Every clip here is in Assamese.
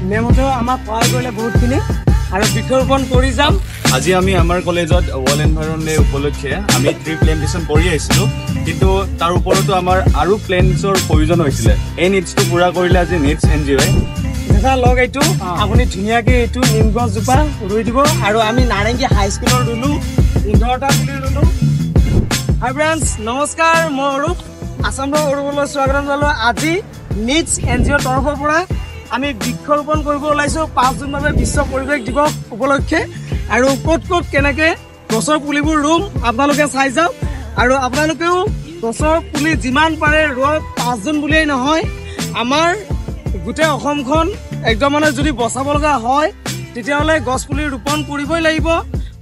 মেমহঁতেও আমাক সহায় কৰিলে বহুতখিনি আৰু বৃক্ষৰোপণ কৰি যাম। আজি আমি আমাৰ কলেজত ৱৰ্ল্ড এনভাইৰনমেণ্ট ডে উপলক্ষে আমি ট্ৰি প্লেণ্টেশ্যন কৰি আহিছিলোঁ, কিন্তু তাৰ ওপৰতো আমাৰ আৰু প্লেণ্টছৰ প্ৰয়োজন হৈছিলে। এই নিডছটো পূৰা কৰিলে আজি নিডছ NGO দেখা লগ এইটো আপুনি ধুনীয়াকৈ এইটো নিম গছজোপা ৰুই দিব। আৰু আমি নাৰেংগী হাইস্কুলৰ ৰুলোঁ 15টা পুলি ৰুলোঁ। হাই ফ্ৰেণ্ডছ, নমস্কাৰ, মই অৰূপ আছামৰ অৰূপলৈ স্বাগতম জনালোঁ। আজি নিডছ NGO তৰফৰ পৰা আমি বৃক্ষৰোপণ কৰিব ওলাইছোঁ 5 জুন বাবে বিশ্ব পৰিৱেশ দিৱস উপলক্ষে। আৰু ক'ত ক'ত কেনেকৈ গছৰ পুলিবোৰ ৰুম আপোনালোকে চাই যাওক। আৰু আপোনালোকেও গছৰ পুলি যিমান পাৰে ৰুৱক। 5 জুন বুলিয়েই নহয়, আমাৰ গোটেই অসমখন একদম যদি বচাব লগা হয় তেতিয়াহ'লে গছপুলি ৰোপণ কৰিবই লাগিব।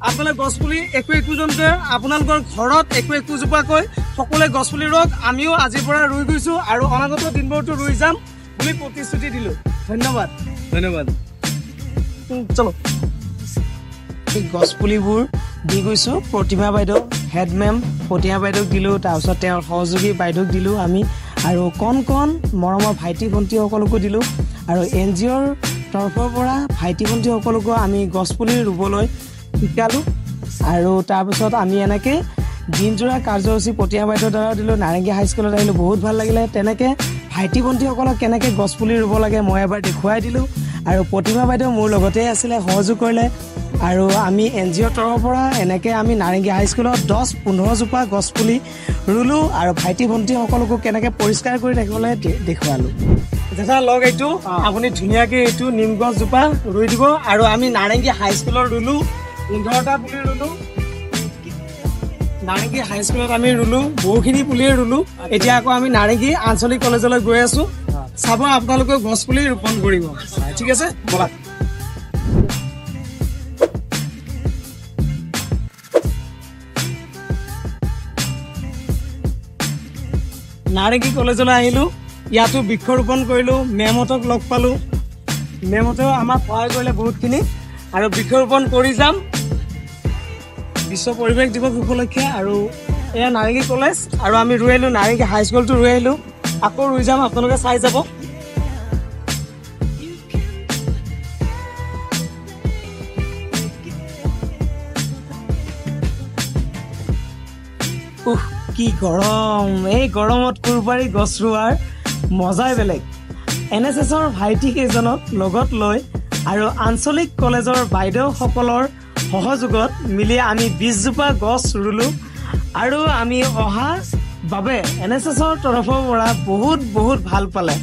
আপোনালোকে গছপুলি একোজনকৈ আপোনালোকৰ ঘৰত একোজোপাকৈ সকলোৱে গছপুলি ৰুৱক। আমিও আজিৰ পৰা ৰুই গৈছোঁ আৰু অনাগত দিনবোৰতো ৰুই যাম বুলি প্ৰতিশ্ৰুতি দিলোঁ। ধন্যবাদ। চলো, এই গছপুলিবোৰ দি গৈছোঁ প্ৰতিভা বাইদেউ, হেড মেম প্ৰতিভা বাইদেউক দিলোঁ, তাৰপিছত তেওঁৰ সহযোগী বাইদেউক দিলোঁ আমি, আৰু কণ মৰমৰ ভাইটি ভণ্টিসকলকো দিলোঁ। আৰু NGOৰ তৰফৰ পৰা ভাইটি ভণ্টিসকলকো আমি গছপুলি ৰুবলৈ শিকালোঁ। আৰু তাৰপিছত আমি এনেকৈ দিনজোৰা কাৰ্যসূচী প্ৰতিভা বাইদেউৰ দ্বাৰা দিলোঁ। নাৰেংগী হাইস্কুলত আহিলোঁ, বহুত ভাল লাগিলে। তেনেকৈ ভাইটি ভণ্টিসকলক কেনেকৈ গছপুলি ৰুব লাগে মই এবাৰ দেখুৱাই দিলোঁ। আৰু প্ৰতিভা বাইদেউ মোৰ লগতে আছিলে, সহযোগ কৰিলে। আৰু আমি NGOৰ তৰফৰ পৰা এনেকৈ আমি নাৰেংগী হাইস্কুলত 10-15 জোপা গছপুলি ৰুলোঁ আৰু ভাইটি ভণ্টিসকলকো কেনেকৈ পৰিষ্কাৰ কৰি ৰাখিবলৈ দেখুৱালোঁ। দেখা লগ এইটো আপুনি ধুনীয়াকৈ এইটো নিম গছজোপা ৰুই দিব। আৰু আমি নাৰেংগী হাইস্কুলৰ ৰুলোঁ 15টা পুলি ৰুলোঁ। নাৰেংগী হাইস্কুলত আমি ৰুলোঁ বহুখিনি পুলিয়ে ৰুলোঁ। এতিয়া আকৌ আমি নাৰেংগী আঞ্চলিক কলেজলৈ গৈ আছোঁ। চাব আপোনালোকে গছপুলি ৰোপণ কৰিব। ঠিক আছে, ব'লা। নাৰেংগী কলেজলৈ আহিলোঁ, ইয়াতো বৃক্ষৰোপণ কৰিলোঁ। মেমহঁতক লগ পালোঁ, মেমহঁতেও আমাক সহায় কৰিলে বহুতখিনি আৰু বৃক্ষৰোপণ কৰি যাম বিশ্ব পৰিৱেশ দিৱস উপলক্ষে। আৰু এয়া নাৰেংগী কলেজ আৰু আমি ৰুই আহিলোঁ। নাৰেংগী হাইস্কুলটো ৰুই আহিলোঁ, আকৌ ৰুই যাম, আপোনালোকে চাই যাব। কি গৰম! এই গৰমত কোৰবাৰী গছ ৰোৱাৰ মজাই বেলেগ। NSSৰ ভাইটি কেইজনক লগত লৈ আৰু আঞ্চলিক কলেজৰ বাইদেউসকলৰ সহযোগত মিলি আমি 20 জোপা গছ ৰুলোঁ। আৰু আমি অহা বাবে NSSৰ তৰফৰ পৰা বহুত ভাল পালে।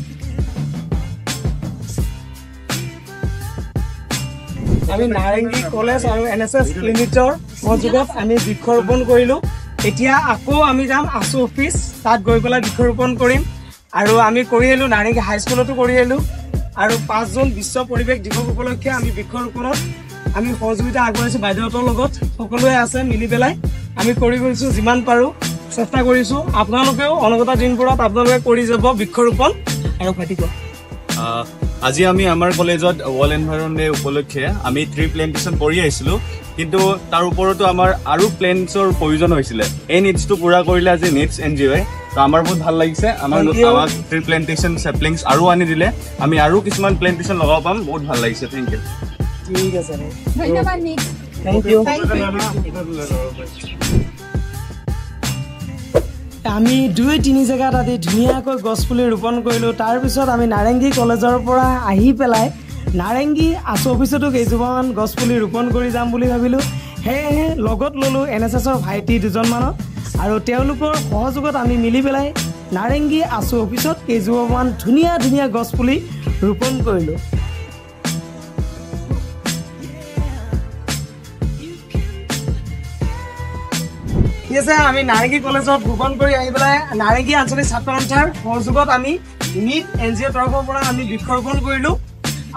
আমি নাৰেংগী কলেজ আৰু NSS ইউনিটৰ সহযোগত আমি বৃক্ষৰোপণ কৰিলোঁ। এতিয়া আকৌ আমি যাম আছু অফিচ, তাত গৈ পেলাই বৃক্ষৰোপণ কৰিম। আৰু আমি কৰি আহিলোঁ, নাৰেংগী হাইস্কুলতো কৰি আহিলোঁ। আৰু 5 জুন বিশ্ব পৰিৱেশ দিৱস উপলক্ষে আমি বৃক্ষৰোপণত আমি সহযোগিতা আগবঢ়াইছোঁ বাইদেউহঁতৰ লগত, সকলোৱে আছে মিলি পেলাই আমি কৰি গৈছোঁ, যিমান পাৰোঁ চেষ্টা কৰিছোঁ। আপোনালোকেও অনাগত দিনবোৰত আপোনালোকে কৰি যাব বৃক্ষৰোপণ। আৰু ভাইটি কোৱা। আজি আমি আমাৰ কলেজত ৱৰ্ল্ড এনভাইৰনমেণ্ট ডে উপলক্ষে আমি ট্ৰি প্লেণ্টেশ্যন কৰি আহিছিলোঁ, কিন্তু তাৰ ওপৰতো আমাৰ আৰু প্লেণ্টছৰ প্ৰয়োজন হৈছিলে। এই নিডছটো পূৰা কৰিলে আজি নিডছ NGO। তো আমাৰ বহুত ভাল লাগিছে। আমাক ট্ৰি প্লেণ্টেশ্যন চেপলিংছ আৰু আনি দিলে, আমি আৰু কিছুমান প্লেণ্টেশ্যন লগাব পাম। বহুত ভাল লাগিছে। Thank you. ঠিক আছে, ধন্যবাদ নিক। Thank U. আমি 2-3 জেগাত আজি ধুনীয়াকৈ গছপুলি ৰোপণ কৰিলোঁ। তাৰপিছত আমি নাৰেংগী কলেজৰ পৰা আহি পেলাই নাৰেংগী আছু অফিচতো কেইজোপামান গছপুলি ৰোপণ কৰি যাম বুলি ভাবিলোঁ। সেয়েহে লগত ল'লোঁ NSSৰ ভাইটি দুজনমানক, আৰু তেওঁলোকৰ সহযোগত আমি মিলি পেলাই নাৰেংগী আছু অফিচত কেইজোপামান ধুনীয়া গছপুলি ৰোপণ কৰিলোঁ। ঠিক আছে, আমি নাৰেংগী কলেজত ৰোপণ কৰি আহি পেলাই নাৰেংগী আঞ্চলিক ছাত্ৰ সন্থাৰ সহযোগত আমি নিড NGOৰ তৰফৰ পৰা আমি বৃক্ষৰোপণ কৰিলোঁ।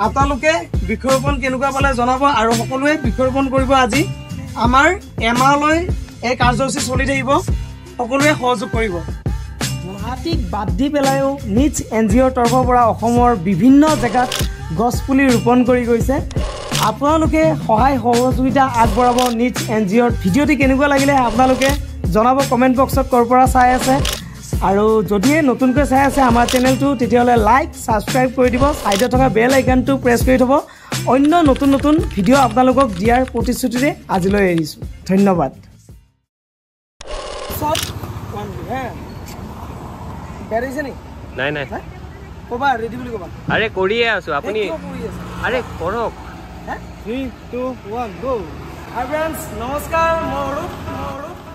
আপোনালোকে বৃক্ষৰোপণ কেনেকুৱা পালে জনাব। আৰু সকলোৱে বৃক্ষৰোপণ কৰিব। আজি আমাৰ এমাহলৈ এই কাৰ্যসূচী চলি থাকিব, সকলোৱে সহযোগ কৰিব। গুৱাহাটীক বাদ দি পেলাইও নিডছ NGOৰ তৰফৰ পৰা অসমৰ বিভিন্ন জেগাত গছপুলি ৰোপণ কৰি গৈছে। আপোনালোকে সহায় সহযোগিতা আগবঢ়াব নিডছ NGOৰ। ভিডিঅ'টি কেনেকুৱা লাগিলে আপোনালোকে জনাব কমেণ্ট বক্সত, ক'ৰ পৰা চাই আছে। আৰু যদিহে নতুনকৈ চাই আছে আমাৰ চেনেলটো তেতিয়াহ'লে লাইক ছাবস্ক্ৰাইব কৰি দিব ছাইডত থকা বেল আইকনটো প্ৰেছ কৰি থ'ব অন্য নতুন নতুন ভিডিঅ' আপোনালোকক দিয়াৰ প্ৰতিশ্ৰুতিৰে আজিলৈ এৰিছোঁ ধন্যবাদ নাই নাই ক'বা ৰেডি বুলি ক'বা আৰে কৰিয়ে আছো আপুনি আৰে কৰক 3 2 1 গো হাই ফ্ৰেণ্ডছ নমস্কাৰ মই অৰুপ